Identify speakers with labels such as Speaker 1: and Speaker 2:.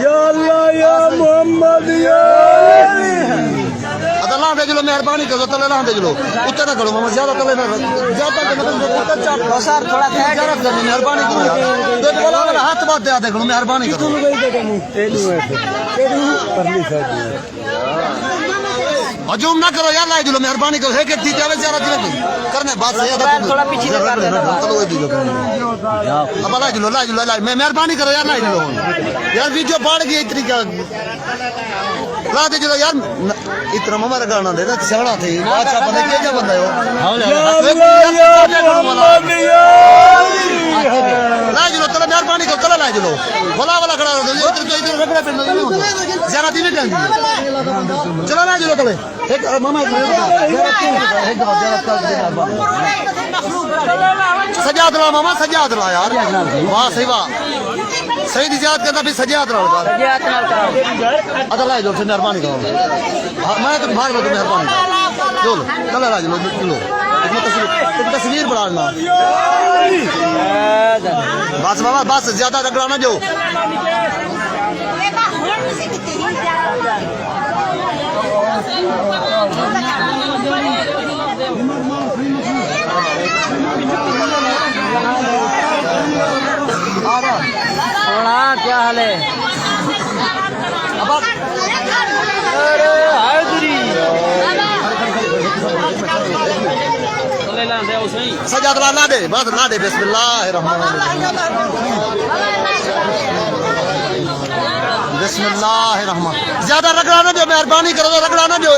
Speaker 1: या अल्लाह या मोहम्मद या
Speaker 2: अल्लाह दे चलो मेहरबानी करो तले ना दे चलो उत्ते ना करो मामा ज्यादा तले ना ज्यादा के मतलब उत्ते चाट लो सर थोड़ा ज्यादा करनी मेहरबानी करो यार देख बोला वाला हाथ बात दे देखो मेहरबानी करो हजूम ना करो यार लाई चलो मेहरबानी करो है कि दी जावे ज्यादा दिन करने बात सही है थोड़ा पीछे कर देना चलो वही दो अब लाई चलो लाई मैं मेहरबानी करो यार लाई चलो यार वीडियो बढ़ गई इतनी क्या ला दे चलो यार इतना हमारा गाना दे ना झगड़ा थे अच्छा पता क्या बंदा है ला चलो तले मेहरबानी करो तले ला चलो भला वाला खड़ा हो इधर रगड़ा पे ज्यादा दिन नहीं चलो ला चलो तले एक मामा सजा दला मामा सजा दला यार वाह सही वाह सही इजाजत करना फिर सजा दला अदा ला लो मेहरबानी करो मैं तो भाग लो मेहरबानी लो चलो ला लो तस्वीर बढ़ाना बस बाबा बस ज्यादा रगड़ा ना जो
Speaker 1: क्या हाल है
Speaker 2: सजा दला ला दे बस ला दे बिस्मिल्लाहिर्रहमान ज्यादा रगड़ा ना जो मेहरबानी करो रगड़ा ना जो